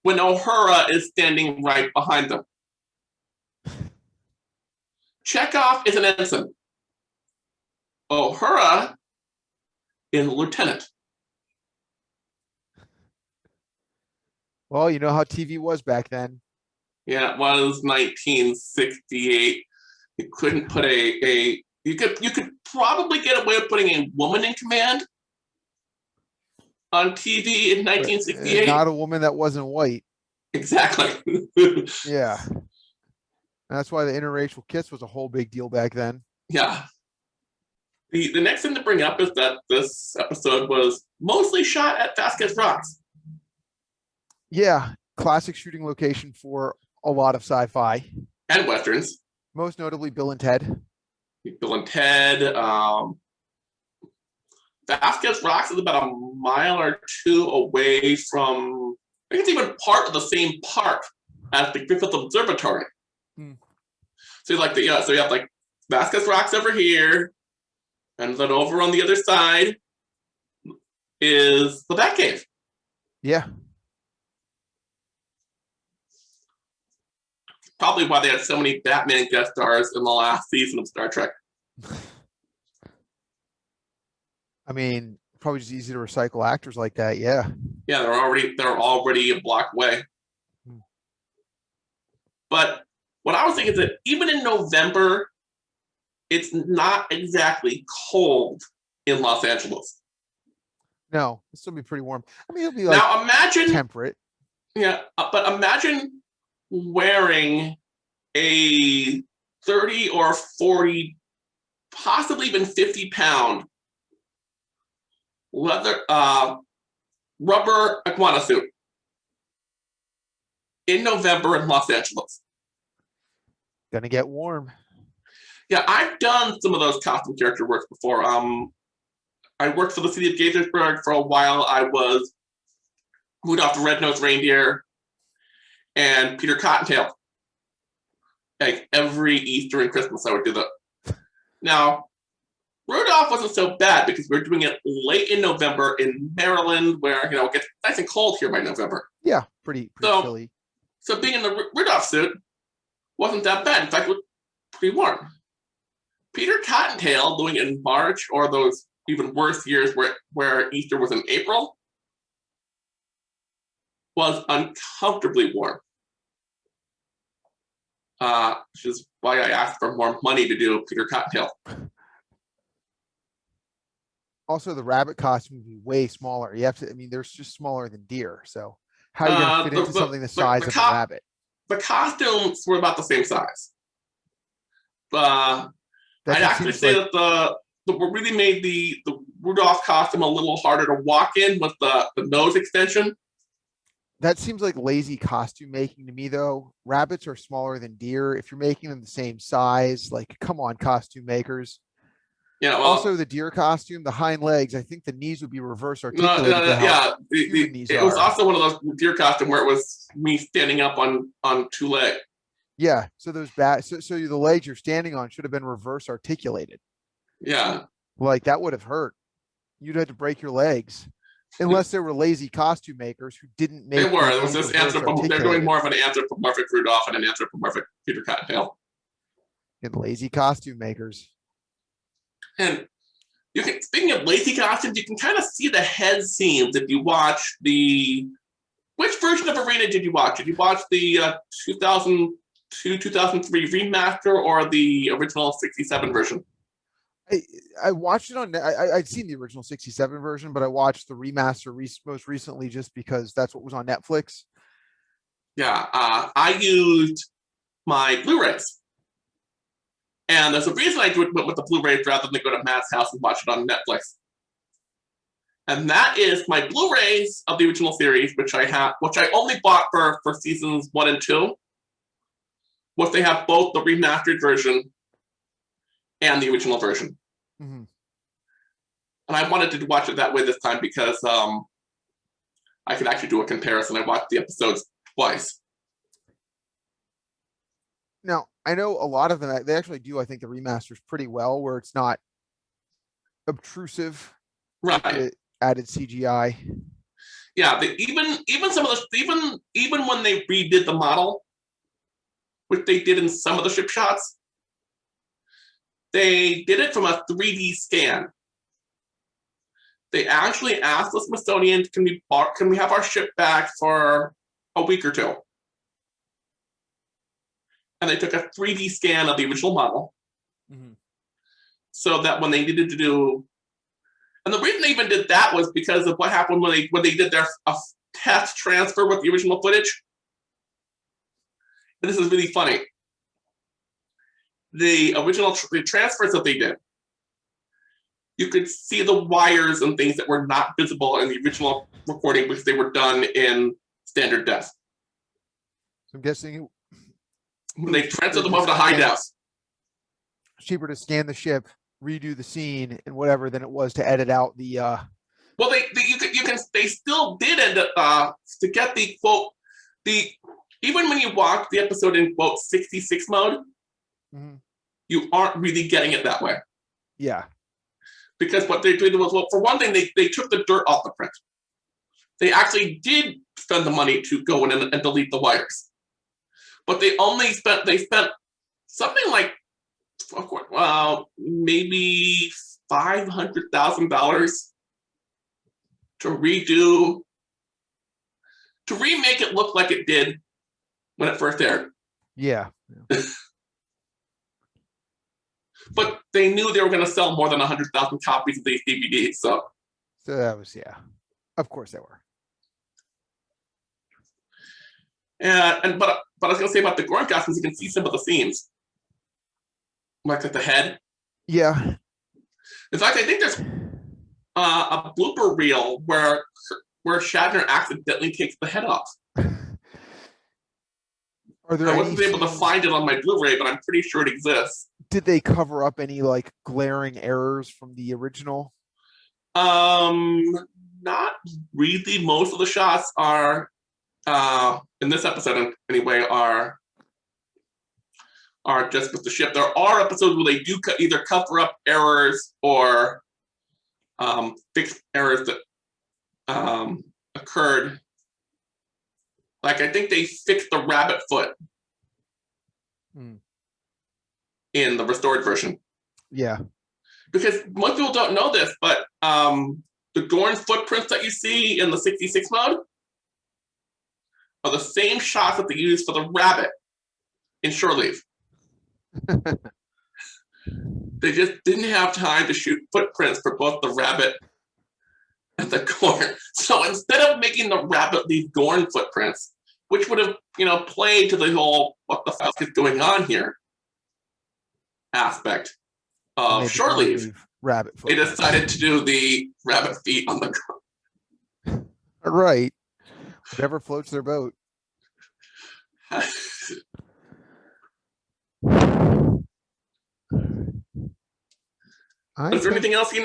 when Uhura is standing right behind them. Chekhov is an ensign. Uhura is a lieutenant. Well, you know how TV was back then. Yeah, it was 1968. You couldn't put you could probably get away with putting a woman in command on TV in 1968. Not a woman that wasn't white. Exactly. Yeah. That's why the interracial kiss was a whole big deal back then. Yeah. The next thing to bring up is that this episode was mostly shot at Vasquez Rocks. Yeah, classic shooting location for a lot of sci-fi. And Westerns. Most notably Bill and Ted. Bill and Ted. Vasquez Rocks is about a mile or two away from, I think it's even part of the same park as the Griffith Observatory. So you have like Vasquez Rocks over here, and then over on the other side is the Batcave. Yeah. Probably why they had so many Batman guest stars in the last season of Star Trek. I mean, probably just easy to recycle actors like that. Yeah. Yeah, they're already a block away. Hmm. But what I was thinking is that even in November, it's not exactly cold in Los Angeles. No, it'll still be pretty warm. I mean, it'll be like Now imagine, temperate. yeah, but imagine wearing a 30 or 40, possibly even 50-pound leather rubber iguana suit in November in Los Angeles. Gonna get warm. Yeah, I've done some of those costume character works before. I worked for the city of Gaithersburg for a while. I was Rudolph the Red-Nosed Reindeer and Peter Cottontail. Like every Easter and Christmas, I would do that. Now, Rudolph wasn't so bad because we were doing it late in November in Maryland, where it gets nice and cold here by November. Yeah, pretty chilly. So being in the Rudolph suit wasn't that bad. In fact, it was pretty warm. Peter Cottontail doing it in March, or those even worse years where Easter was in April, was uncomfortably warm. Which is why I asked for more money to do Peter Cottontail. Also, the rabbit costume would be way smaller. You have to. I mean, they're just smaller than deer. So how are you going to fit into something the size of a rabbit? The costumes were about the same size. I'd actually say that what really made the Rudolph costume a little harder to walk in was the nose extension. That seems like lazy costume making to me, though. Rabbits are smaller than deer. If you're making them the same size, like, come on, costume makers. Yeah. Well, also, the deer costume, the hind legs, I think the knees would be reverse articulated. It was also one of those deer costume where it was me standing up on two legs. Yeah. So those so the legs you're standing on should have been reverse articulated. Yeah. Like that would have hurt. You'd have to break your legs. Unless they were lazy costume makers who didn't make. They were. It was just they're doing more of an anthropomorphic Rudolph and an anthropomorphic Peter Cottontail. And lazy costume makers. And speaking of lazy costumes, you can kind of see the head seams if you watch which version of Arena did you watch? Did you watch the 2002, 2003 remaster or the original 67 version? I watched it on. I'd seen the original 67 version, but I watched the remaster most recently just because that's what was on Netflix. Yeah, I used my Blu-rays, and there's a reason I went with the Blu-rays rather than go to Matt's house and watch it on Netflix. And that is my Blu-rays of the original series, which I only bought for seasons 1 and 2. What they have both the remastered version and the original version. Mm-hmm. And I wanted to watch it that way this time because I could actually do a comparison. I watched the episodes twice. Now, I know a lot of them, they actually do, I think, the remasters pretty well, where it's not obtrusive. Right. Added CGI. Yeah, even some of the even when they redid the model, which they did in some of the ship shots, they did it from a 3D scan. They actually asked the Smithsonian, can we have our ship back for a week or two? And they took a 3D scan of the original model. Mm-hmm. So that when they needed to do, and the reason they even did that was because of what happened when they did their test transfer with the original footage. And this is really funny. The transfers that they did, you could see the wires and things that were not visible in the original recording because they were done in standard def. So I'm guessing when they transferred them over to high def, cheaper to scan the ship, redo the scene, and whatever than it was to edit out the. Well, they still did end up to get the quote even when you watch the episode in quote 66 mode, mm-hmm. You aren't really getting it that way. Yeah. Because what they did was, well, for one thing, they took the dirt off the print. They actually did spend the money to go in and delete the wires. But they spent something like maybe $500,000 to remake it look like it did when it first aired. Yeah. But they knew they were going to sell more than 100,000 copies of these DVDs, so that was, yeah. Of course they were. But I was going to say about the Gorn costumes, you can see some of the seams, like at the head. Yeah. In fact, I think there's a blooper reel where Shatner accidentally takes the head off. Are there I wasn't able to find it on my Blu-ray, but I'm pretty sure it exists. Did they cover up any like glaring errors from the original? Not really. Most of the shots are in this episode anyway are just with the ship. There are episodes where they do either cover up errors or fix errors that occurred. Like I think they fixed the rabbit foot in the restored version. Yeah. Because most people don't know this, but the Gorn footprints that you see in the 66 mode are the same shots that they use for the rabbit in Shore Leave. They just didn't have time to shoot footprints for both the rabbit and the Gorn. So instead of making the rabbit leave Gorn footprints, which would have, played to the whole what the fuck is going on here aspect of Shore Leave, rabbit they decided to do the rabbit feet on the Gorn. All right. Whatever floats their boat. Is there anything else you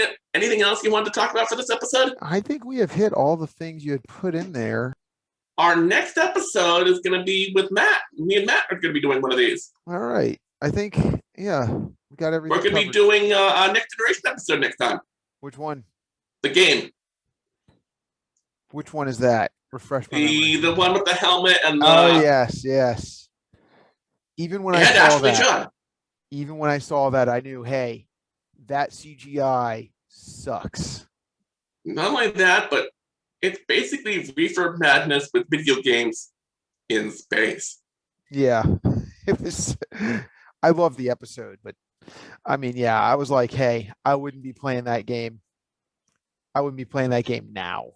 wanted to talk about for this episode? I think we have hit all the things you had put in there. Our next episode is going to be with Matt. Me and Matt are going to be doing one of these. All right. I think, yeah, we got everything. We're going to be doing a Next Generation episode next time. Which one? The game. Which one is that? Refresh my memory. The one with the helmet and the... Oh, yes. Even when I saw that, I knew, hey, that CGI sucks. Not only that, but it's basically Reefer Madness with video games in space. Yeah, it was. I love the episode, but I mean, yeah, I was like, hey, I wouldn't be playing that game. I wouldn't be playing that game now.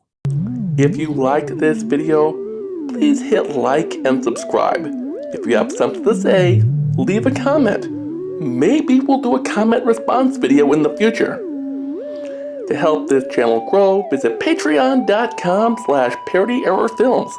If you liked this video, please hit like and subscribe. If you have something to say, leave a comment. Maybe we'll do a comment response video in the future. To help this channel grow, visit patreon.com/ParityErrorFilms.